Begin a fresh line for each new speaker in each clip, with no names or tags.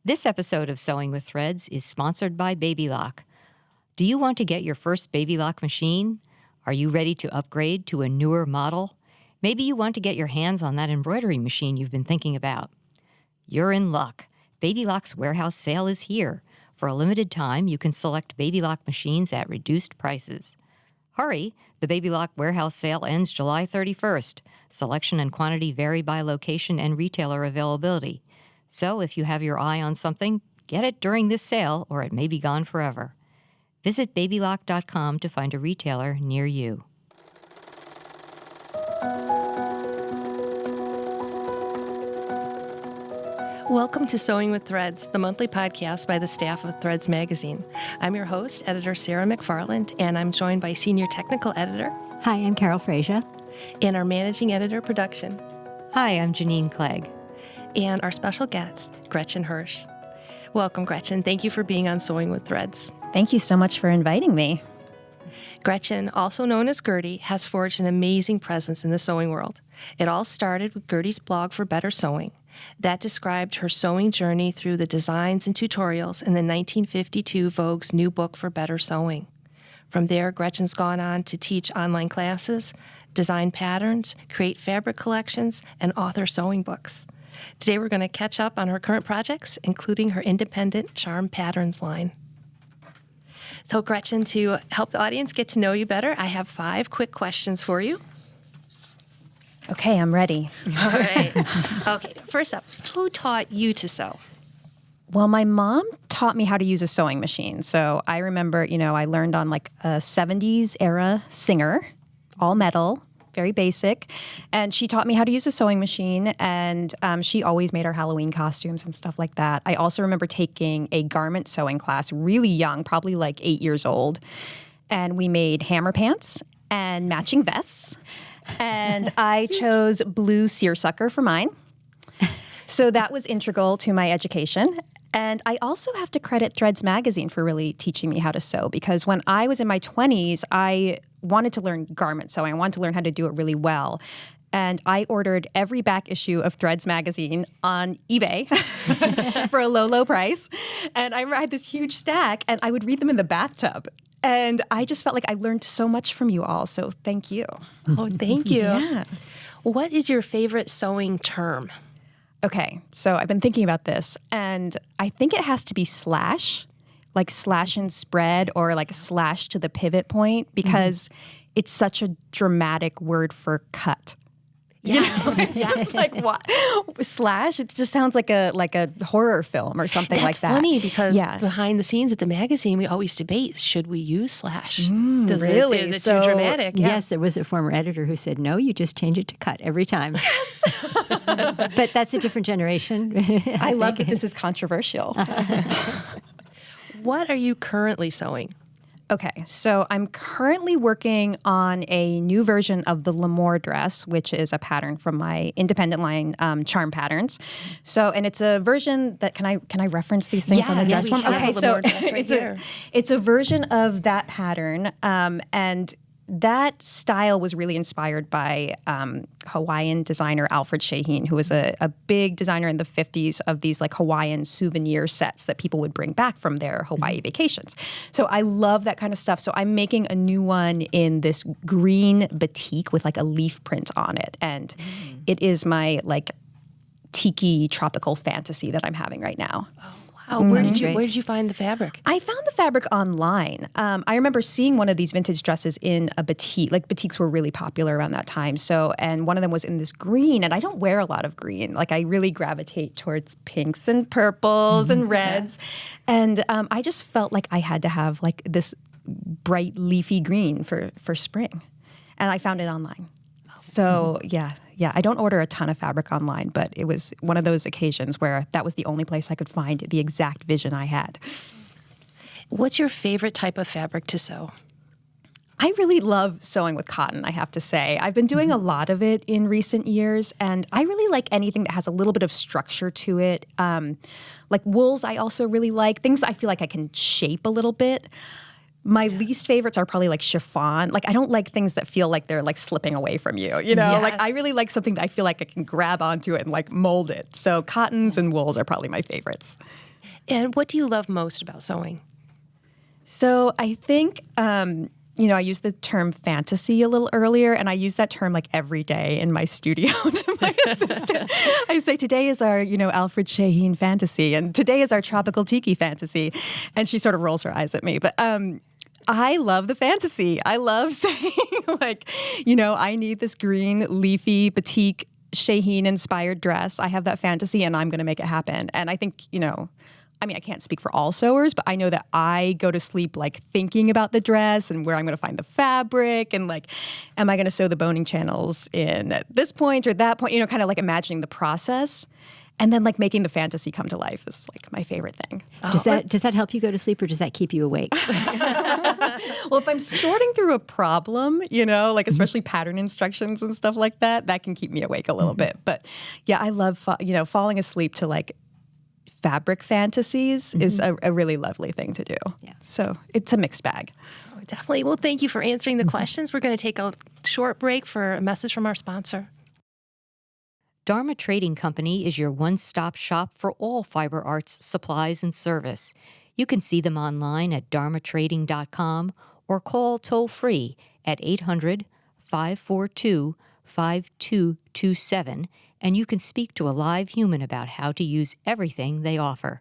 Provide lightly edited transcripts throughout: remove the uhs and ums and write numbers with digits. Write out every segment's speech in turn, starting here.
This episode of Sewing with Threads is sponsored by Baby Lock. Do you want to get your first Baby Lock machine? Are you ready to upgrade to a newer model? Maybe you want to get your hands on that embroidery machine you've been thinking about. You're in luck. Baby Lock's warehouse sale is here. For a limited time, you can select Baby Lock machines at reduced prices. Hurry! The Baby Lock warehouse sale ends July 31st. Selection and quantity vary by location and retailer availability. So if you have your eye on something, get it during this sale or it may be gone forever. Visit babylock.com to find a retailer near you.
Welcome to Sewing with Threads, the monthly podcast by the staff of Threads magazine. I'm your host, editor Sarah McFarland, and I'm joined by senior technical editor.
Hi, I'm Carol Frazier.
And our managing editor production.
Hi, I'm Janine Clegg.
And our special guest, Gretchen Hirsch. Welcome, Gretchen. Thank you for being on Sewing with Threads.
Thank you so much for inviting me.
Gretchen, also known as Gertie, has forged an amazing presence in the sewing world. It all started with Gertie's blog for Better Sewing. That described her sewing journey through the designs and tutorials in the 1952 Vogue's new book for Better Sewing. From there, Gretchen's gone on to teach online classes, design patterns, create fabric collections, and author sewing books. Today, we're going to catch up on her current projects, including her independent Charm Patterns line. So, Gretchen, to help the audience get to know you better, I have 5 quick questions for you.
Okay, I'm ready.
All right. Okay, first up, who taught you to sew?
Well, my mom taught me how to use a sewing machine. So I remember, I learned on like a 70s era Singer, all metal, very basic. And she taught me how to use a sewing machine. And she always made our Halloween costumes and stuff like that. I also remember taking a garment sewing class really young, probably like 8 years old. And we made hammer pants and matching vests. And I chose blue seersucker for mine. So that was integral to my education. And I also have to credit Threads magazine for really teaching me how to sew, because when I was in my 20s, I wanted to learn garment sewing. I wanted to learn how to do it really well. And I ordered every back issue of Threads magazine on eBay for a low, low price. And I remember I had this huge stack, and I would read them in the bathtub. And I just felt like I learned so much from you all. So thank you.
Oh, thank you.
Yeah.
What is your favorite sewing term?
Okay, so I've been thinking about this, and I think it has to be slash, like slash and spread, or like slash to the pivot point, because it's such a dramatic word for cut.
Yes.
It's just like what slash. It just sounds like a horror film or something like that.
That's funny because behind the scenes at the magazine, we always debate: should we use slash?
Really?
Is it too dramatic?
Yes, there was a former editor who said, no, you just change it to cut every time. Yes. But that's a different generation.
I love that this is controversial.
What are you currently sewing?
Okay, so I'm currently working on a new version of the Popover Dress, which is a pattern from my independent line, Charm Patterns. So, and it's a version that can I reference these things on the dress form?
Okay, so
it's a version of that pattern, and that style was really inspired by Hawaiian designer Alfred Shaheen, who was a big designer in the 50s of these like Hawaiian souvenir sets that people would bring back from their Hawaii vacations. So I love that kind of stuff. So I'm making a new one in this green batik with like a leaf print on it. And it is my like tiki tropical fantasy that I'm having right now.
Oh, where did you find the fabric?
I found the fabric online. I remember seeing one of these vintage dresses in a batik. Like batiks were really popular around that time. So, and one of them was in this green, and I don't wear a lot of green. Like I really gravitate towards pinks and purples and reds. And I just felt like I had to have like this bright leafy green for spring. And I found it online. So yeah, I don't order a ton of fabric online, but it was one of those occasions where that was the only place I could find the exact vision I had.
What's your favorite type of fabric to sew?
I really love sewing with cotton, I have to say. I've been doing a lot of it in recent years, and I really like anything that has a little bit of structure to it. Like wools, I also really like. Things that I feel like I can shape a little bit. My least favorites are probably like chiffon. Like I don't like things that feel like they're like slipping away from you, you know?
Yes.
Like I really like something that I feel like I can grab onto it and like mold it. So cottons and wools are probably my favorites.
And what do you love most about sewing?
So I think, I used the term fantasy a little earlier, and I use that term like every day in my studio to my assistant. I say, today is our, Alfred Shaheen fantasy, and today is our tropical tiki fantasy. And she sort of rolls her eyes at me. But I love the fantasy. I love saying, I need this green, leafy, batik, Shaheen-inspired dress. I have that fantasy, and I'm going to make it happen. And I think, I can't speak for all sewers, but I know that I go to sleep thinking about the dress and where I'm going to find the fabric and am I going to sew the boning channels in at this point or that point, kind of imagining the process. And then making the fantasy come to life is my favorite thing.
Does that help you go to sleep or does that keep you awake?
Well, if I'm sorting through a problem, especially pattern instructions and stuff like that, that can keep me awake a little bit. But yeah, I love, falling asleep to fabric fantasies is a really lovely thing to do.
Yeah.
So it's a mixed bag.
Oh, definitely. Well, thank you for answering the questions. We're going to take a short break for a message from our sponsor.
Dharma Trading Company is your one-stop shop for all fiber arts supplies and service. You can see them online at dharmatrading.com or call toll-free at 800-542-5227, and you can speak to a live human about how to use everything they offer.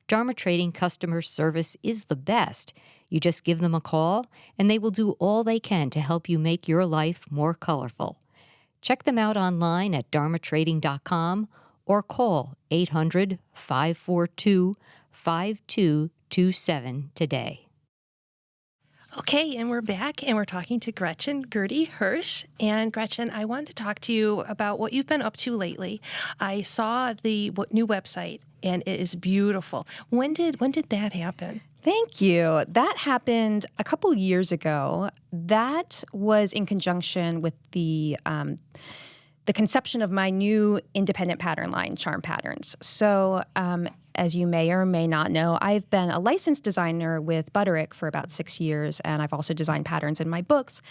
Dharma Trading customer service is the best. You just give them a call, and they will do all they can to help you make your life more colorful. Check them out online at dharmatrading.com or call 800-542-5227 today.
Okay, and we're back, and we're talking to Gertie Hirsch. And Gretchen, I wanted to talk to you about what you've been up to lately. I saw the new website, and it is beautiful. When did that happen?
Thank you. That happened a couple years ago. That was in conjunction with the conception of my new independent pattern line, Charm Patterns. So as you may or may not know, I've been a licensed designer with Butterick for about 6 years, and I've also designed patterns in my books.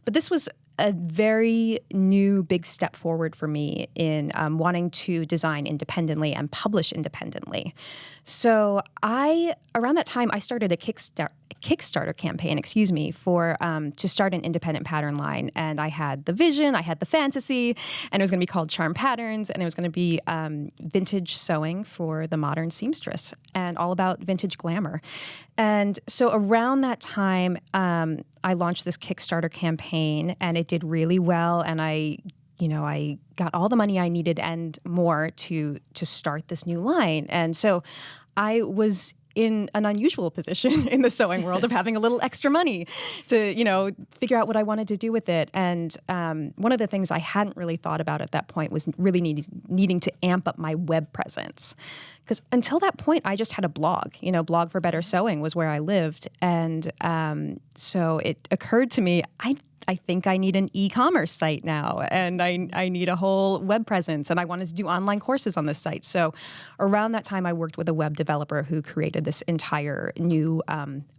But this was a very new big step forward for me in wanting to design independently and publish independently. So around that time, I started a Kickstarter campaign, for to start an independent pattern line. And I had the vision, I had the fantasy, and it was going to be called Charm Patterns, and it was going to be vintage sewing for the modern seamstress and all about vintage glamour. And so around that time, I launched this Kickstarter campaign, and it did really well. And I got all the money I needed and more to start this new line. And so I was in an unusual position in the sewing world of having a little extra money to, figure out what I wanted to do with it. And one of the things I hadn't really thought about at that point was really needing to amp up my web presence. Because until that point, I just had a blog. Blog for Better Sewing was where I lived. And so it occurred to me, I think I need an e-commerce site now, and I need a whole web presence, and I wanted to do online courses on this site. So around that time, I worked with a web developer who created this entire new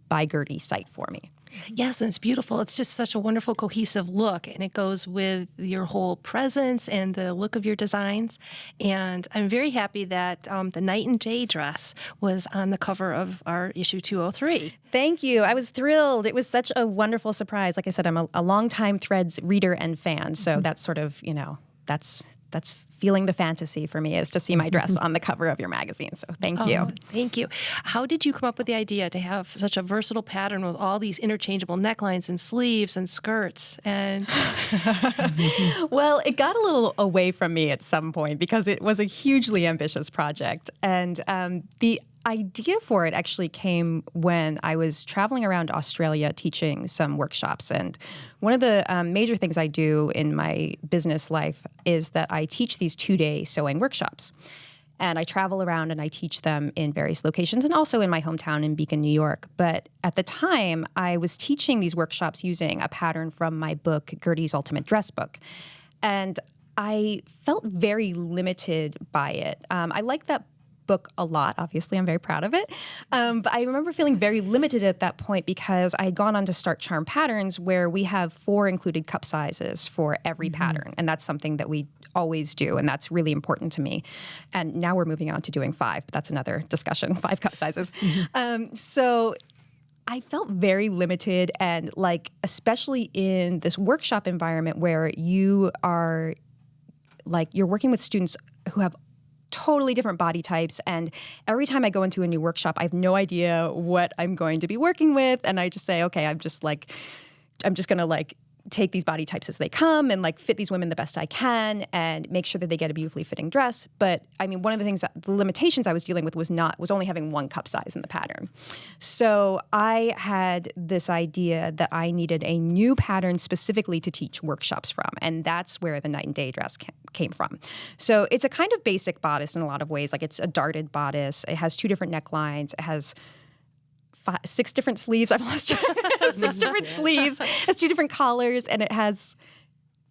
By Gertie site for me.
Yes, and it's beautiful. It's just such a wonderful, cohesive look, and it goes with your whole presence and the look of your designs. And I'm very happy that the Night and Day dress was on the cover of our issue 203.
Thank you. I was thrilled. It was such a wonderful surprise. Like I said, I'm a longtime Threads reader and fan, so that's sort of, that's feeling the fantasy for me is to see my dress on the cover of your magazine. So thank you.
Thank you. How did you come up with the idea to have such a versatile pattern with all these interchangeable necklines and sleeves and skirts? And
well, it got a little away from me at some point because it was a hugely ambitious project. And the idea for it actually came when I was traveling around Australia teaching some workshops. And one of the major things I do in my business life is that I teach these 2-day sewing workshops. And I travel around and I teach them in various locations and also in my hometown in Beacon, New York. But at the time, I was teaching these workshops using a pattern from my book, Gertie's Ultimate Dress Book. And I felt very limited by it. I like that book a lot. Obviously, I'm very proud of it. But I remember feeling very limited at that point because I had gone on to start Charm Patterns, where we have 4 included cup sizes for every pattern. And that's something that we always do, and that's really important to me. And now we're moving on to doing 5, but that's another discussion, 5 cup sizes. So I felt very limited, and like, especially in this workshop environment where you are like, you're working with students who have totally different body types. And every time I go into a new workshop, I have no idea what I'm going to be working with. And I just say, okay, I'm just going to like take these body types as they come and like fit these women the best I can and make sure that they get a beautifully fitting dress. But I mean, one of the things, the limitations I was dealing with was only having 1 cup size in the pattern. So I had this idea that I needed a new pattern specifically to teach workshops from. And that's where the night and day dress came from. So it's a kind of basic bodice in a lot of ways. Like, it's a darted bodice. It has 2 different necklines. It has 6 different sleeves. I've lost track. 6 different sleeves. It has 2 different collars, and it has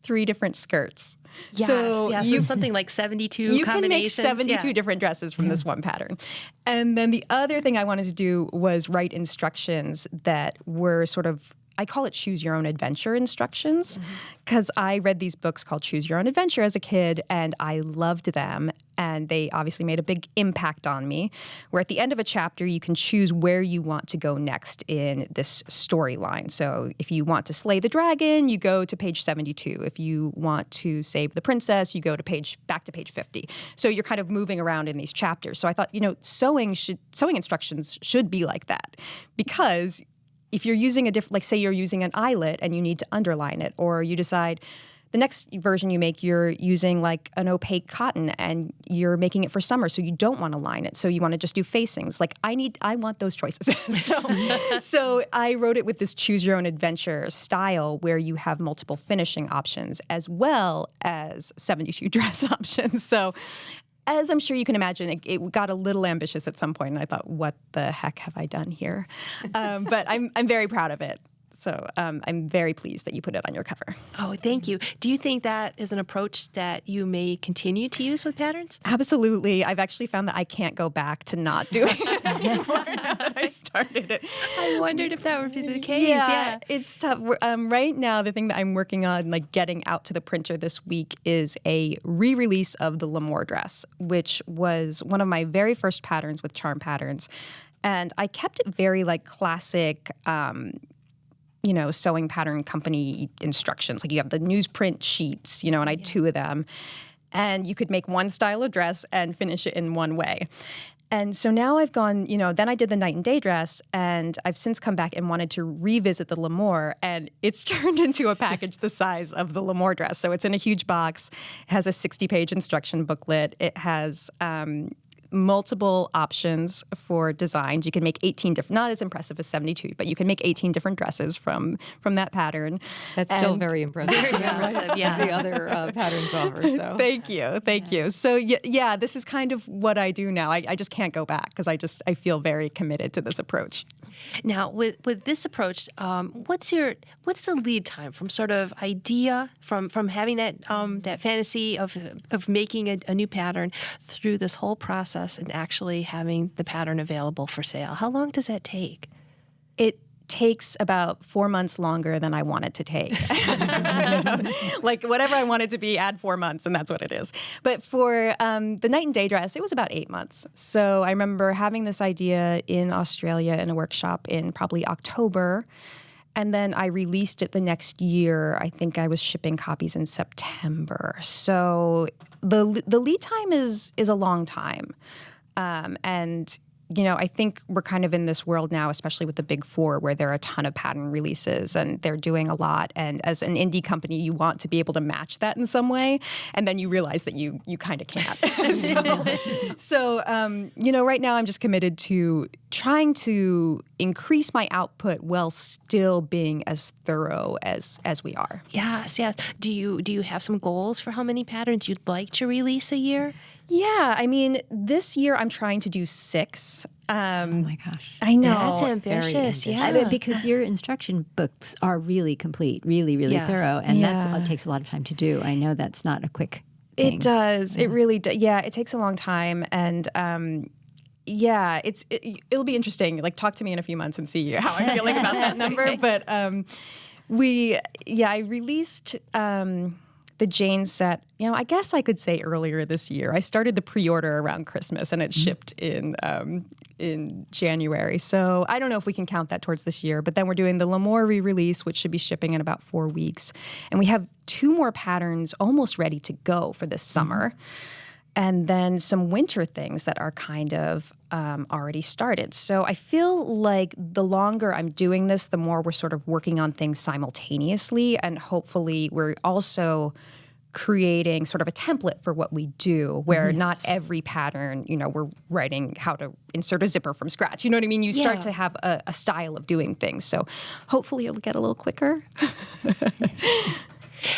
3 different skirts.
Yes,
so
so something like 72
you
combinations.
can make 72 different dresses from this one pattern. And then the other thing I wanted to do was write instructions that were sort of, I call it choose your own adventure instructions, because I read these books called Choose Your Own Adventure as a kid, and I loved them. And they obviously made a big impact on me, where at the end of a chapter, you can choose where you want to go next in this storyline. So if you want to slay the dragon, you go to page 72. If you want to save the princess, you go to back to page 50. So you're kind of moving around in these chapters. So I thought, sewing instructions should be like that, because if you're using like say you're using an eyelet and you need to underline it, or you decide the next version you make, you're using like an opaque cotton and you're making it for summer, so you don't want to line it, so you want to just do facings. Like, I want those choices. So I wrote it with this choose your own adventure style, where you have multiple finishing options as well as 72 dress options. So, as I'm sure you can imagine, it got a little ambitious at some point, and I thought, what the heck have I done here? But I'm very proud of it. So I'm very pleased that you put it on your cover.
Oh, thank you. Do you think that is an approach that you may continue to use with patterns?
Absolutely. I've actually found that I can't go back to not doing it anymore now that I started it.
I wondered if that would be the case.
Yeah, it's tough. Right now, the thing that I'm working on, like getting out to the printer this week, is a re-release of the L'Amour dress, which was one of my very first patterns with Charm Patterns. And I kept it very like classic, sewing pattern company instructions. Like, you have the newsprint sheets, and I had 2 of them. And you could make one style of dress and finish it in one way. And so now I've gone, then I did the night and day dress, and I've since come back and wanted to revisit the L'Amour, and it's turned into a package the size of the L'Amour dress. So it's in a huge box. It has a 60-page instruction booklet. It has multiple options for designs. You can make 18 different, not as impressive as 72, but you can make 18 different dresses from that pattern.
That's still very impressive.
Yeah.
The other patterns offer. So
Thank you. So yeah, this is kind of what I do now. I just can't go back, because I feel very committed to this approach.
Now, with this approach, what's the lead time from sort of idea, from having that fantasy of making a new pattern through this whole process and actually having the pattern available for sale? How long does that take?
It takes about 4 months longer than I want it to take. Like, whatever I want it to be, add 4 months, and that's what it is. But for the night and day dress, it was about 8 months. So I remember having this idea in Australia in a workshop in probably October. And then I released it the next year. I think I was shipping copies in September. So the lead time is a long time. And I think we're kind of in this world now, especially with the big 4, where there are a ton of pattern releases and they're doing a lot. And as an indie company, you want to be able to match that in some way. And then you realize that you kind of can't. So right now I'm just committed to trying to increase my output while still being as thorough as we are.
Yes. Do you have some goals for how many patterns you'd like to release a year?
Yeah, I mean, this year I'm trying to do 6.
Oh my gosh.
I know.
That's ambitious, yeah.
Because your instruction books are really complete, really, really
Yes.
thorough, and
Yeah.
that takes a lot of time to do. I know that's not a quick
It does. It really does. Yeah, it takes a long time. And yeah, it'll be interesting. Like, talk to me in a few months and see how I'm feeling about that number. But I released the Jane set, I guess I could say earlier this year. I started the pre-order around Christmas, and it shipped in January. So I don't know if we can count that towards this year. But then we're doing the L'Amour re-release, which should be shipping in about 4 weeks. And we have 2 more patterns almost ready to go for this summer. And then some winter things that are kind of already started. So I feel like the longer I'm doing this, the more we're sort of working on things simultaneously. And hopefully we're also creating sort of a template for what we do, where not every pattern, we're writing how to insert a zipper from scratch. You know what I mean? You start to have a style of doing things. So hopefully it'll get a little quicker.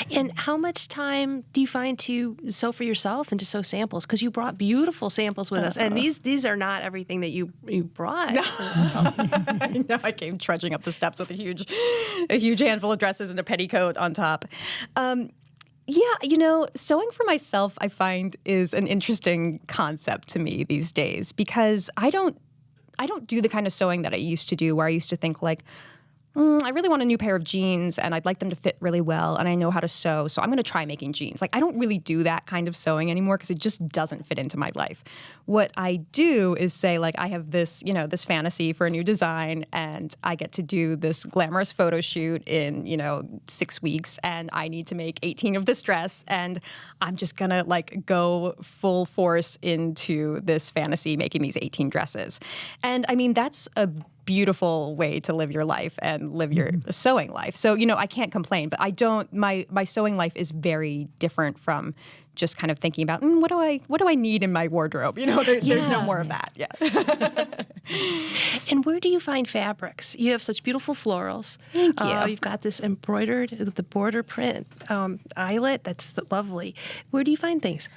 And how much time do you find to sew for yourself and to sew samples? Because you brought beautiful samples with us, and these are not everything that you brought.
No. No, I came trudging up the steps with a huge handful of dresses and a petticoat on top. Sewing for myself, I find, is an interesting concept to me these days, because I don't do the kind of sewing that I used to do, where I used to think like, I really want a new pair of jeans, and I'd like them to fit really well, and I know how to sew, so I'm going to try making jeans. Like, I don't really do that kind of sewing anymore, because it just doesn't fit into my life. What I do is say, like, I have this, this fantasy for a new design, and I get to do this glamorous photo shoot in, 6 weeks, and I need to make 18 of this dress, and I'm just going to, like, go full force into this fantasy, making these 18 dresses. And, I mean, that's a beautiful way to live your life and live your sewing life. So, I can't complain, but my sewing life is very different from just kind of thinking about, what do I need in my wardrobe? There's no more of that. Yeah.
And where do you find fabrics? You have such beautiful florals.
Thank you.
You've got this embroidered, the border print eyelet. That's lovely. Where do you find things?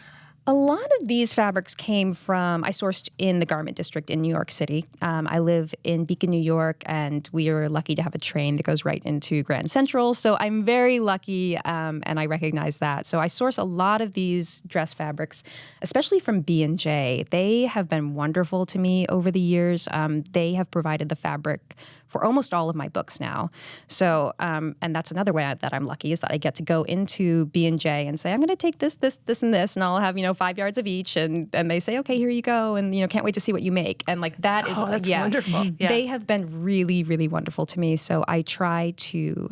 A lot of these fabrics came from, I sourced in the garment district in New York City. I live in Beacon, New York, and we are lucky to have a train that goes right into Grand Central. So I'm very lucky, and I recognize that. So I source a lot of these dress fabrics, especially from B&J. They have been wonderful to me over the years. They have provided the fabric for almost all of my books now. So, and that's another way that I'm lucky, is that I get to go into B&J and say, I'm going to take this, and this, and I'll have, 5 yards of each. And they say, okay, here you go. And, can't wait to see what you make. And like, that is,
that's wonderful. Yeah.
They have been really, really wonderful to me. So I try to,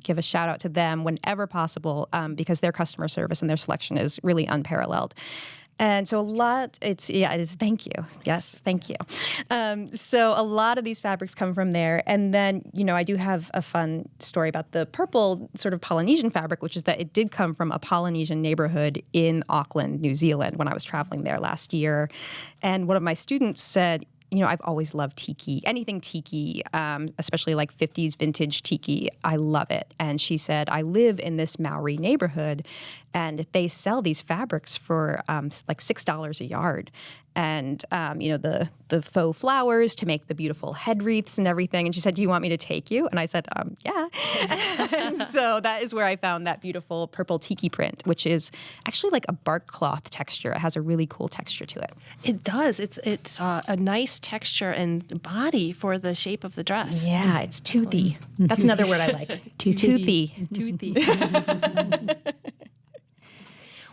give a shout out to them whenever possible, because their customer service and their selection is really unparalleled. And so it is, thank you. Yes, thank you. So a lot of these fabrics come from there. And then, I do have a fun story about the purple sort of Polynesian fabric, which is that it did come from a Polynesian neighborhood in Auckland, New Zealand, when I was traveling there last year. And one of my students said, I've always loved tiki, anything tiki, especially like 50s vintage tiki. I love it. And she said, I live in this Maori neighborhood, and they sell these fabrics for like $6 a yard. And, the faux flowers to make the beautiful head wreaths and everything. And she said, do you want me to take you? And I said, yeah. And so that is where I found that beautiful purple tiki print, which is actually like a bark cloth texture. It has a really cool texture to it.
It does. It's a nice texture and body for the shape of the dress.
Yeah, it's toothy. That's another word I like. Toothy.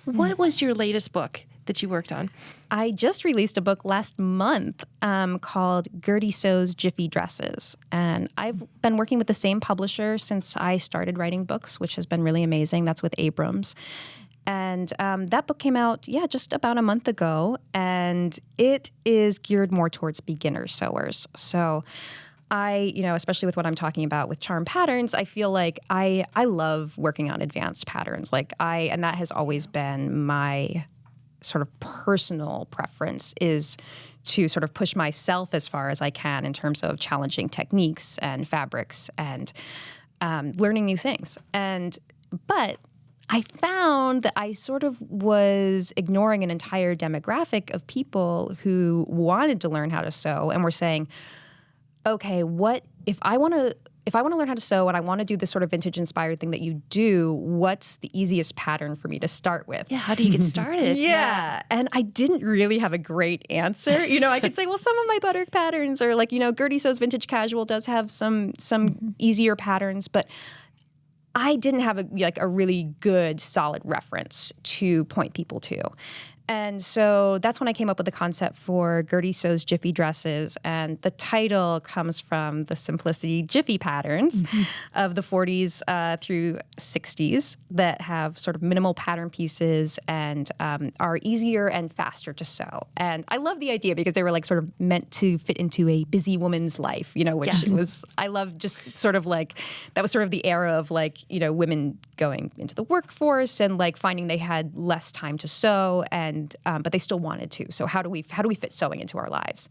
What was your latest book that you worked on?
I just released a book last month called Gertie Sews Jiffy Dresses. And I've been working with the same publisher since I started writing books, which has been really amazing. That's with Abrams. And that book came out, just about a month ago. And it is geared more towards beginner sewers. So I, especially with what I'm talking about with charm patterns, I feel like I love working on advanced patterns. And that has always been my sort of personal preference, is to sort of push myself as far as I can in terms of challenging techniques and fabrics and learning new things. But I found that I sort of was ignoring an entire demographic of people who wanted to learn how to sew and were saying, okay, what if I want if I want to learn how to sew and I want to do this sort of vintage inspired thing that you do, what's the easiest pattern for me to start with?
Yeah, how do you get started?
Yeah. And I didn't really have a great answer. You know, I could say, well, some of my butterick patterns are like, you know, Gertie Sews Vintage Casual does have some easier patterns, but I didn't have a really good, solid reference to point people to. And so that's when I came up with the concept for Gertie Sews Jiffy Dresses. And the title comes from the simplicity Jiffy patterns of the 40s through 60s that have sort of minimal pattern pieces and are easier and faster to sew. And I love the idea because they were like sort of meant to fit into a busy woman's life, you know, which was, I love just sort of like, that was sort of the era of like, you know, women going into the workforce and like finding they had less time to sew and but they still wanted to. So how do we fit sewing into our lives?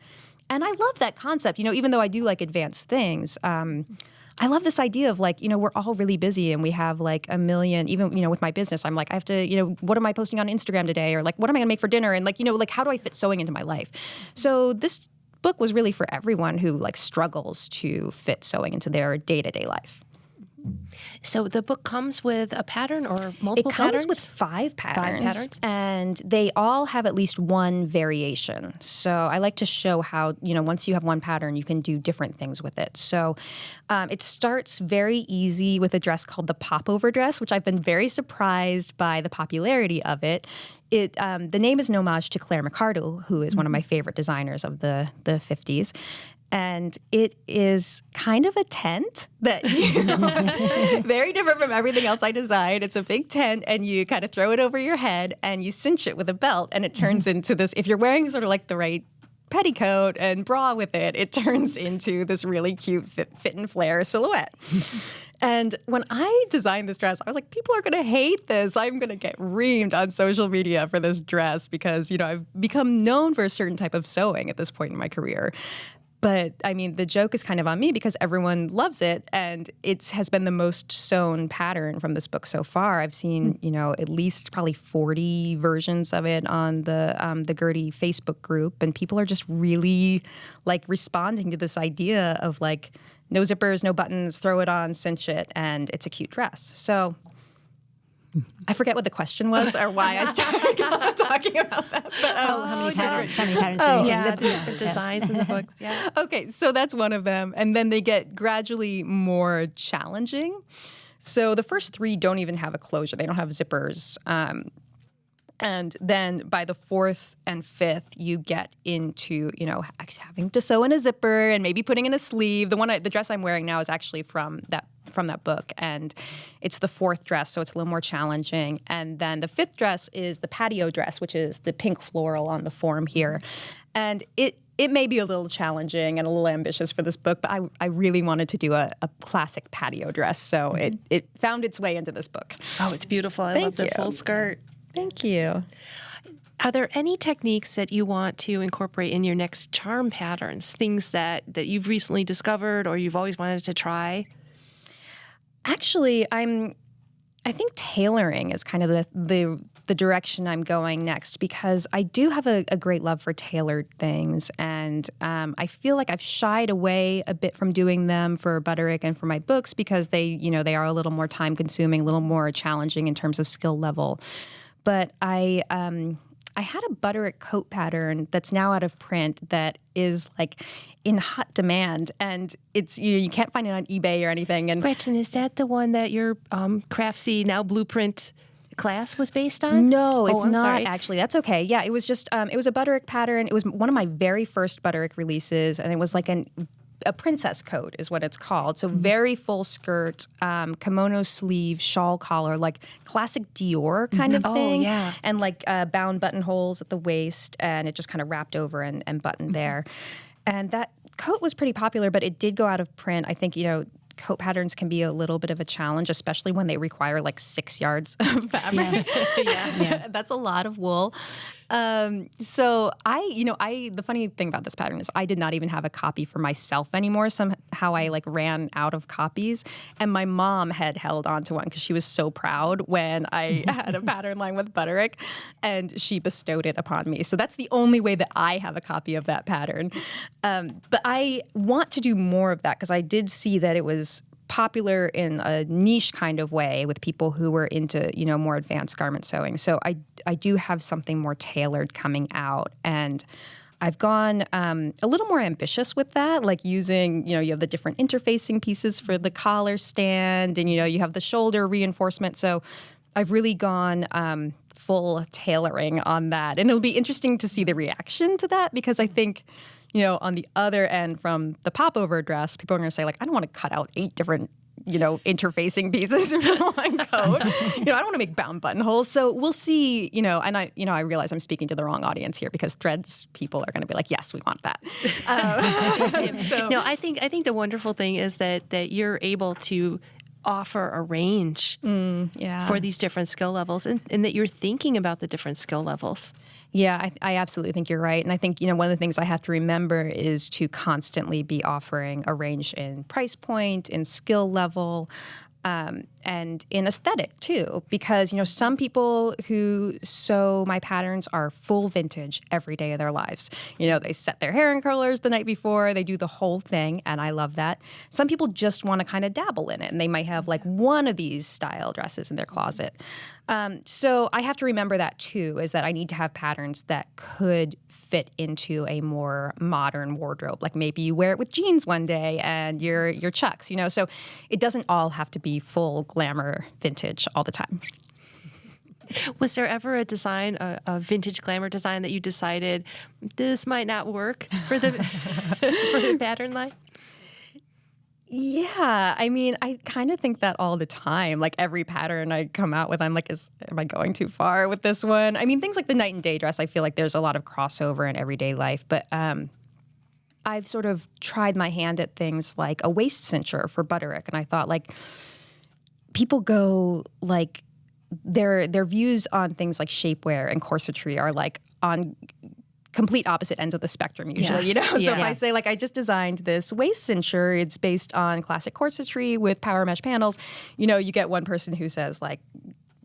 And I love that concept. You know, even though I do like advanced things, I love this idea of like, you know, we're all really busy and we have like a million, even, you know, with my business, I'm like, I have to, you know, what am I posting on Instagram today? Or like, what am I going to make for dinner? And like, you know, like, how do I fit sewing into my life? So this book was really for everyone who like struggles to fit sewing into their day-to-day life.
So the book comes with a pattern or multiple patterns?
It comes with 5 patterns.
5 patterns?
And they all have at least one variation. So I like to show how, you know, once you have one pattern, you can do different things with it. So it starts very easy with a dress called the Popover Dress, which I've been very surprised by the popularity of it. The name is an homage to Claire McCardle, who is one of my favorite designers of the 50s. And it is kind of a tent that, you know, very different from everything else I designed. It's a big tent and you kind of throw it over your head and you cinch it with a belt and it turns into this, if you're wearing sort of like the right petticoat and bra with it, it turns into this really cute fit and flare silhouette. And when I designed this dress, I was like, people are going to hate this. I'm going to get reamed on social media for this dress because, you know, I've become known for a certain type of sewing at this point in my career. But I mean, the joke is kind of on me because everyone loves it, and it has been the most sewn pattern from this book so far. I've seen, you know, at least probably 40 versions of it on the Gertie Facebook group, and people are just really like responding to this idea of like no zippers, no buttons, throw it on, cinch it, and it's a cute dress. So I forget what the question was or why I started talking about that. But,
how many patterns? How many patterns? Oh,
yeah, the different designs in the book. Yeah.
Okay, so that's one of them. And then they get gradually more challenging. So the first 3 don't even have a closure. They don't have zippers. And then by the 4th and 5th, you get into, you know, having to sew in a zipper and maybe putting in a sleeve. The dress I'm wearing now is actually from that book, and it's the 4th dress, so it's a little more challenging. And then the 5th dress is the Patio Dress, which is the pink floral on the form here. And it may be a little challenging and a little ambitious for this book, but I really wanted to do a classic patio dress, so it found its way into this book.
Oh, it's beautiful. I love the full skirt.
Thank you.
Are there any techniques that you want to incorporate in your next charm patterns, things that you've recently discovered or you've always wanted to try?
Actually, I think tailoring is kind of the direction I'm going next because I do have a great love for tailored things, and I feel like I've shied away a bit from doing them for Butterick and for my books because they are a little more time consuming, a little more challenging in terms of skill level. But I had a Butterick coat pattern that's now out of print that is like in hot demand, and it's you can't find it on eBay or anything. And
Gretchen, is that the one that your Craftsy now Blueprint class was based on?
No, it's
I'm
not
sorry.
actually. That's okay. Yeah, it was just it was a Butterick pattern. It was one of my very first Butterick releases, and it was like a princess coat is what it's called. So very full skirt, kimono sleeve, shawl collar, like classic Dior kind of thing.
Oh, yeah.
And like bound buttonholes at the waist, and it just kind of wrapped over and buttoned there. And that coat was pretty popular, but it did go out of print. I think, coat patterns can be a little bit of a challenge, especially when they require like 6 yards of fabric. Yeah. That's a lot of wool. So the funny thing about this pattern is I did not even have a copy for myself anymore. Somehow I ran out of copies, and my mom had held onto one because she was so proud when I had a pattern line with Butterick, and she bestowed it upon me. So that's the only way that I have a copy of that pattern. But I want to do more of that because I did see that it was popular in a niche kind of way with people who were into, more advanced garment sewing. So I do have something more tailored coming out, and I've gone a little more ambitious with that, like using, you have the different interfacing pieces for the collar stand, and, you have the shoulder reinforcement. So I've really gone full tailoring on that. And it'll be interesting to see the reaction to that, because I think, on the other end from the popover dress, people are going to say, I don't want to cut out 8 different, interfacing pieces in one coat. I don't want to make bound buttonholes. So we'll see, and I realize I'm speaking to the wrong audience here, because threads people are going to be like, yes, we want that.
No, I think the wonderful thing is that you're able to offer a range for these different skill levels, and that you're thinking about the different skill levels.
Yeah, I absolutely think you're right. And I think, one of the things I have to remember is to constantly be offering a range in price point, in skill level, and in aesthetic too. Because, some people who sew my patterns are full vintage every day of their lives. They set their hair in curlers the night before, they do the whole thing, and I love that. Some people just want to kind of dabble in it, and they might have one of these style dresses in their closet. So I have to remember that too, is that I need to have patterns that could fit into a more modern wardrobe. Like maybe you wear it with jeans one day and your Chucks, so it doesn't all have to be full glamour vintage all the time.
Was there ever a design, a vintage glamour design, that you decided this might not work for the for the pattern line?
Yeah, I kind of think that all the time. Like every pattern I come out with, I'm like, am I going too far with this one? Things like the night and day dress, I feel like there's a lot of crossover in everyday life. But I've sort of tried my hand at things like a waist cincher for Butterick, and I thought people go their views on things like shapewear and corsetry are on complete opposite ends of the spectrum usually,
Yes.
So if I say I just designed this waist cincher, it's based on classic corsetry with power mesh panels, you get one person who says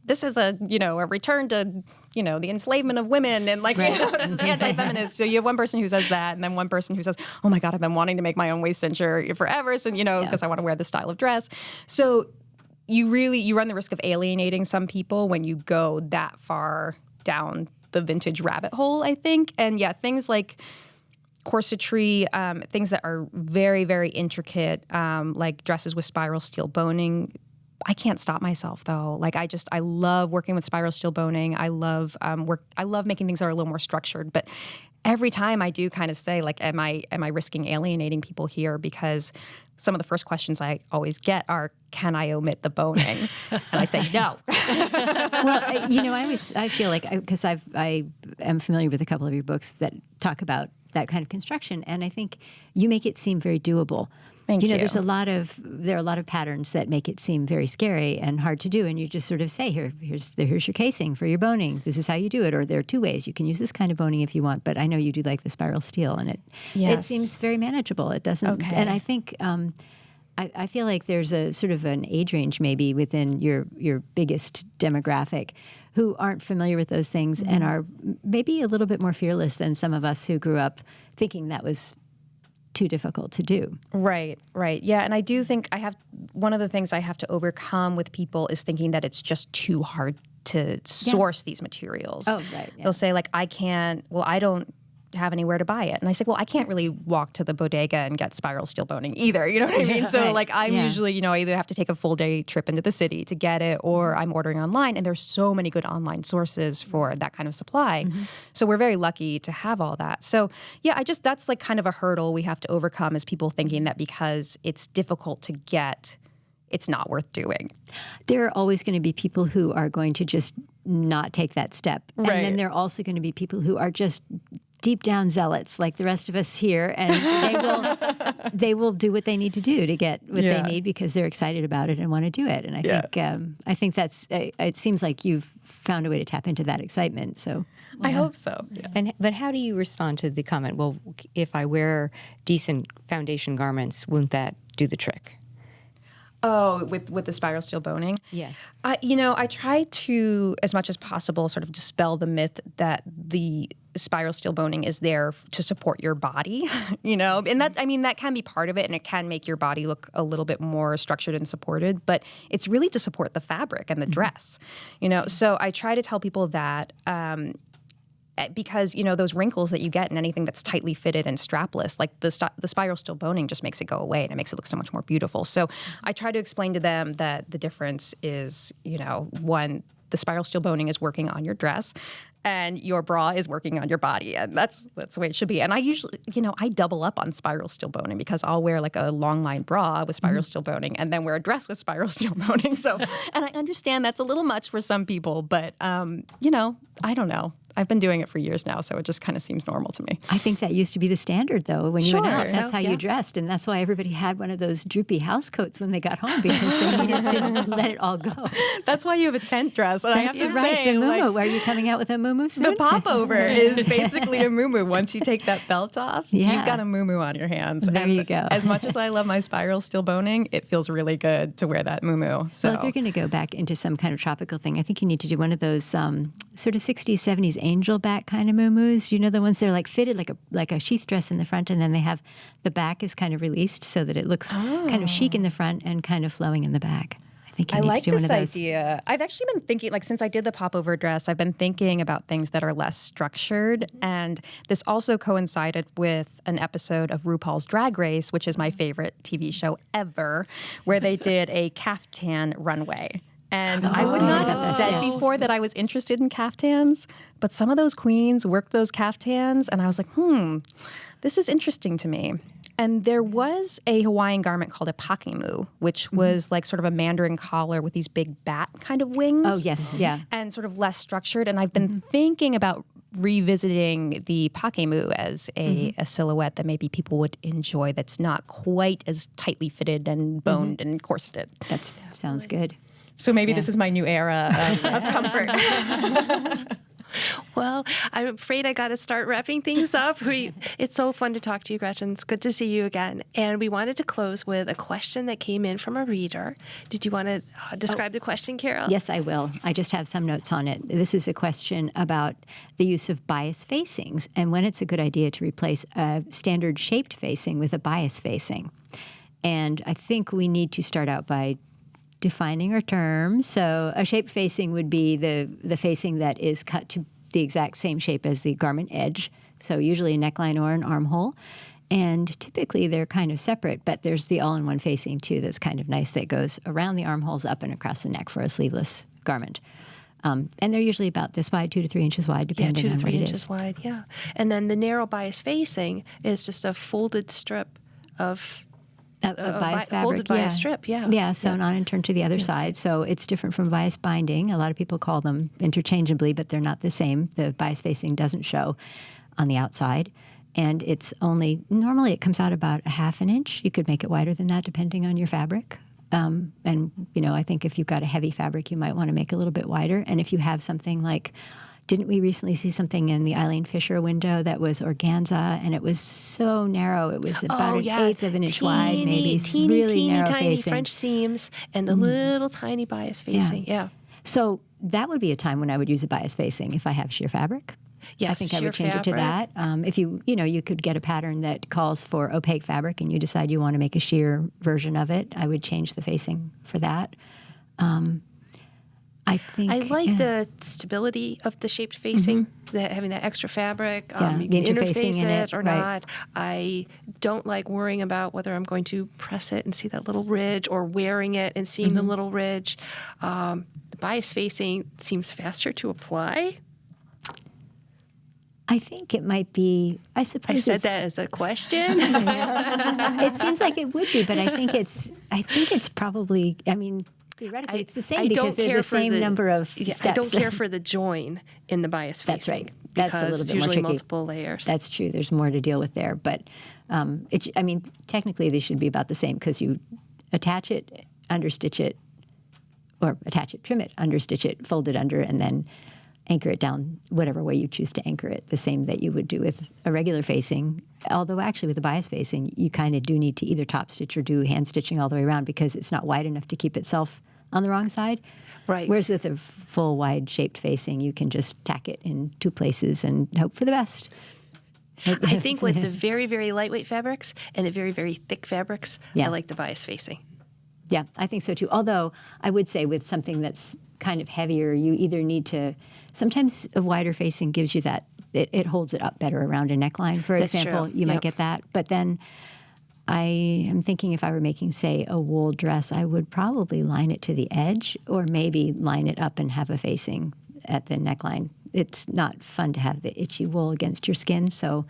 this is a return to, the enslavement of women, and this is anti-feminist. So you have one person who says that, and then one person who says, oh my God, I've been wanting to make my own waist cincher forever. So, because I want to wear this style of dress. So you run the risk of alienating some people when you go that far down the vintage rabbit hole, I think. And yeah, things like corsetry, things that are very, very intricate, like dresses with spiral steel boning. I can't stop myself though. I love working with spiral steel boning. I love making things that are a little more structured. But every time I do kind of say, am I risking alienating people here? Because some of the first questions I always get are, can I omit the boning? And I say no.
Well, I feel like, because I am familiar with a couple of your books that talk about that kind of construction, and I think you make it seem very doable.
Thank you.
There are a lot of patterns that make it seem very scary and hard to do, and you just sort of say, here's your casing for your boning. This is how you do it, or there are 2 ways. You can use this kind of boning if you want, but I know you do like the spiral steel, and it seems very manageable. It doesn't,
okay.
And I think I feel like there's a sort of an age range maybe within your biggest demographic who aren't familiar with those things and are maybe a little bit more fearless than some of us who grew up thinking that was too difficult to do.
Right. Yeah, and I do think one of the things I have to overcome with people is thinking that it's just too hard to source these materials.
Oh, right. Yeah.
They'll say I don't have anywhere to buy it. And I say, well, I can't really walk to the bodega and get spiral steel boning either. You know what I mean? So I'm usually, I either have to take a full day trip into the city to get it, or I'm ordering online. And there's so many good online sources for that kind of supply. Mm-hmm. So we're very lucky to have all that. So yeah, that's kind of a hurdle we have to overcome, is people thinking that because it's difficult to get, it's not worth doing.
There are always going to be people who are going to just not take that step.
Right.
And then there are also going to be people who are just deep down zealots like the rest of us here, and they will do what they need to do to get what they need because they're excited about it and want to do it. And I think that's it seems like you've found a way to tap into that excitement. So
I hope so.
But how do you respond to the comment, well, if I wear decent foundation garments, won't that do the trick?
Oh, with the spiral steel boning?
Yes.
I try to, as much as possible, sort of dispel the myth that the spiral steel boning is there to support your body, and that can be part of it, and it can make your body look a little bit more structured and supported, but it's really to support the fabric and the dress, So I try to tell people that because, those wrinkles that you get in anything that's tightly fitted and strapless, like the spiral steel boning just makes it go away and it makes it look so much more beautiful. So I try to explain to them that the difference is, one, the spiral steel boning is working on your dress and your bra is working on your body. And that's the way it should be. And I usually, I double up on spiral steel boning because I'll wear like a long line bra with spiral steel boning and then wear a dress with spiral steel boning. So, and I understand that's a little much for some people, but, I don't know. I've been doing it for years now, so it just kind of seems normal to me.
I think that used to be the standard, though. When you went out, that's how
yeah.
you dressed, and that's why everybody had one of those droopy house coats when they got home because they needed to let it all go.
That's why you have a tent dress. And I have to
right,
say,
the muumuu. Are you coming out with a muumuu soon?
the popover is basically a muumuu. Once you take that belt off,
Yeah.
you've got a muumuu on your hands.
There
and
you go.
As much as I love my spiral steel boning, it feels really good to wear that muumuu. So
Well, if you're going to go back into some kind of tropical thing, I think you need to do one of those sort of 60s, 70s angel back kind of muumuus. The ones that are like fitted like a sheath dress in the front, and then they have the back is kind of released so that it looks kind of chic in the front and kind of flowing in the back. I think you need
like
to do
this
one of those.
idea. I've actually been thinking, since I did the popover dress, I've been thinking about things that are less structured. And this also coincided with an episode of RuPaul's Drag Race, which is my favorite TV show ever, where they did a caftan runway. And I would not have said before that I was interested in caftans, but some of those queens worked those caftans, and I was like, this is interesting to me. And there was a Hawaiian garment called a pakemu, which was like sort of a mandarin collar with these big bat kind of wings.
Oh, yes, yeah.
And sort of less structured. And I've been thinking about revisiting the pakemu as a silhouette that maybe people would enjoy that's not quite as tightly fitted and boned and corseted.
That sounds good.
So maybe this is my new era of comfort.
Well, I'm afraid I got to start wrapping things up. It's so fun to talk to you, Gretchen. It's good to see you again. And we wanted to close with a question that came in from a reader. Did you want to describe the question, Carol?
Yes, I will. I just have some notes on it. This is a question about the use of bias facings and when it's a good idea to replace a standard shaped facing with a bias facing. And I think we need to start out by defining our terms. So a shaped facing would be the facing that is cut to the exact same shape as the garment edge. So usually a neckline or an armhole. And typically they're kind of separate, but there's the all-in-one facing too that's kind of nice that goes around the armholes up and across the neck for a sleeveless garment. And they're usually about this wide, 2 to 3 inches wide, depending on what it is.
2 to 3 inches wide, yeah. And then the narrow bias facing is just a folded strip of
a bias fabric,
folded bias strip, yeah.
Yeah, sewn on and turned to the other side. So it's different from bias binding. A lot of people call them interchangeably, but they're not the same. The bias facing doesn't show on the outside. And it's normally it comes out about a half an inch. You could make it wider than that depending on your fabric. And, I think if you've got a heavy fabric, you might want to make it a little bit wider. And if you have something like, didn't we recently see something in the Eileen Fisher window that was organza, and it was so narrow? It was about an eighth of an inch wide, maybe. Really narrow
tiny
facing.
French seams and the little tiny bias facing. Yeah.
So that would be a time when I would use a bias facing if I have sheer fabric.
Yes,
I think I
sheer
would change it to
fabric.
that. If you could get a pattern that calls for opaque fabric and you decide you want to make a sheer version of it, I would change the facing for that. I like
the stability of the shaped facing, having that extra fabric. You can
the interfacing
interface
in
it
it,
or
right.
not. I don't like worrying about whether I'm going to press it and see that little ridge or wearing it and seeing the little ridge. The bias facing seems faster to apply.
I think it might be. I suppose
I said that as a question.
It seems like it would be, but I think it's probably. I mean, theoretically, it's the same because they're the same number of steps.
I don't care for the join in the bias facing.
That's right. That's a little bit
it's
more
usually
tricky.
multiple layers.
That's true. There's more to deal with there, but technically they should be about the same because you attach it, understitch it, or attach it, trim it, understitch it, fold it under, and then anchor it down whatever way you choose to anchor it, the same that you would do with a regular facing. Although actually with the bias facing, you kind of do need to either top stitch or do hand stitching all the way around because it's not wide enough to keep itself on the wrong side.
Right.
Whereas with a full wide shaped facing, you can just tack it in two places and hope for the best.
I think with the very, very lightweight fabrics and the very, very thick fabrics,
Yeah.
I like the bias facing.
Yeah, I think so too. Although I would say with something that's kind of heavier, you either need to, sometimes a wider facing gives you that, it holds it up better around a neckline, for
That's
example.
true.
You might
Yep.
get that. But then I am thinking if I were making, say, a wool dress, I would probably line it to the edge or maybe line it up and have a facing at the neckline. It's not fun to have the itchy wool against your skin, so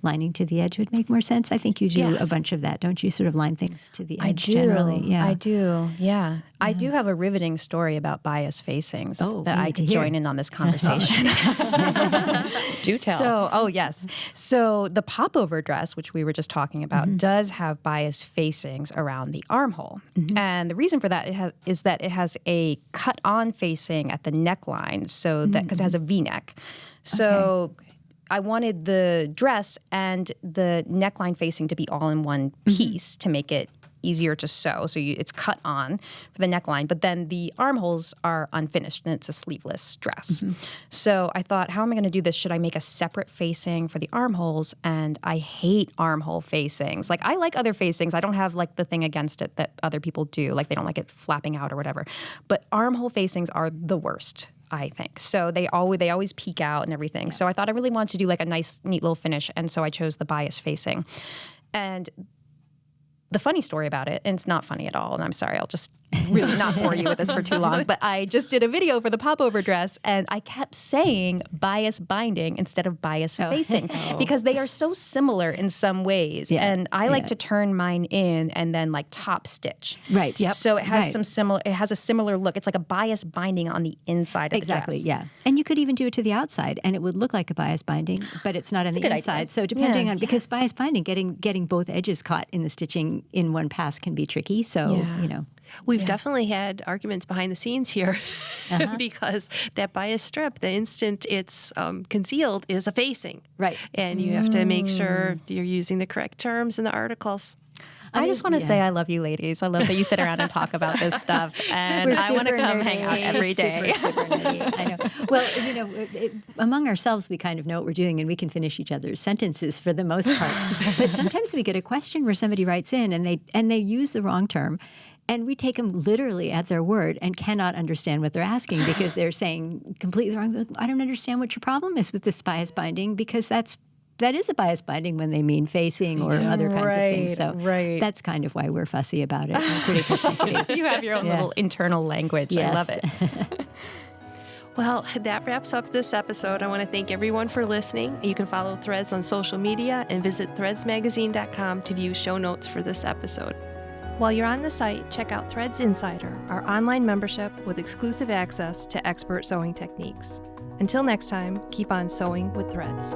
lining to the edge would make more sense. I think you do
Yes.
a bunch of that, don't you? Sort of line things to the edge
I do.
generally. Yeah.
I do. Yeah. I do have a riveting story about bias facings
Oh,
that
we
I
need to
could
hear.
join in on this conversation.
Do tell.
So, yes. So the popover dress, which we were just talking about, does have bias facings around the armhole. And the reason for that is that it has a cut-on facing at the neckline, so that because it has a V-neck. So I wanted the dress and the neckline facing to be all in one piece to make it easier to sew. So it's cut on for the neckline, but then the armholes are unfinished and it's a sleeveless dress. So I thought, how am I going to do this? Should I make a separate facing for the armholes? And I hate armhole facings. Like I like other facings. I don't have like the thing against it that other people do. Like they don't like it flapping out or whatever. But armhole facings are the worst, I think. So they always peek out and everything. So I thought I really wanted to do like a nice, neat little finish. And so I chose the bias facing. And the funny story about it, and it's not funny at all, and I'm sorry, I'll just really not bore you with this for too long, but I just did a video for the popover dress, and I kept saying bias binding instead of bias facing because they are so similar in some ways.
Yeah.
And I like to turn mine in and then like top stitch.
Right. Yep.
So it has
Right.
it has a similar look. It's like a bias binding on the inside of
Exactly,
the dress.
yeah. And you could even do it to the outside, and it would look like a bias binding, but it's not on the
good
inside.
idea.
So depending
Yeah.
on, because bias binding, getting both edges caught in the stitching in one pass can be tricky. So,
Yeah.
you know.
We've definitely had arguments behind the scenes here because that bias strip, the instant it's concealed, is a facing.
Right.
And you have to make sure you're using the correct terms in the articles.
I just want to say I love you ladies. I love that you sit around and talk about this stuff. And I want to come hang out every day.
Super nerdy. I know. Well, you know, among ourselves, we kind of know what we're doing, and we can finish each other's sentences for the most part. But sometimes we get a question where somebody writes in, and they use the wrong term. And we take them literally at their word and cannot understand what they're asking because they're saying completely wrong. I don't understand what your problem is with this bias binding because that is a bias binding when they mean facing or other kinds of things. So that's kind of why we're fussy about it. We're pretty persnickety.
You have your own little internal language. I love it.
Well, that wraps up this episode. I want to thank everyone for listening. You can follow Threads on social media and visit threadsmagazine.com to view show notes for this episode. While you're on the site, check out Threads Insider, our online membership with exclusive access to expert sewing techniques. Until next time, keep on sewing with Threads.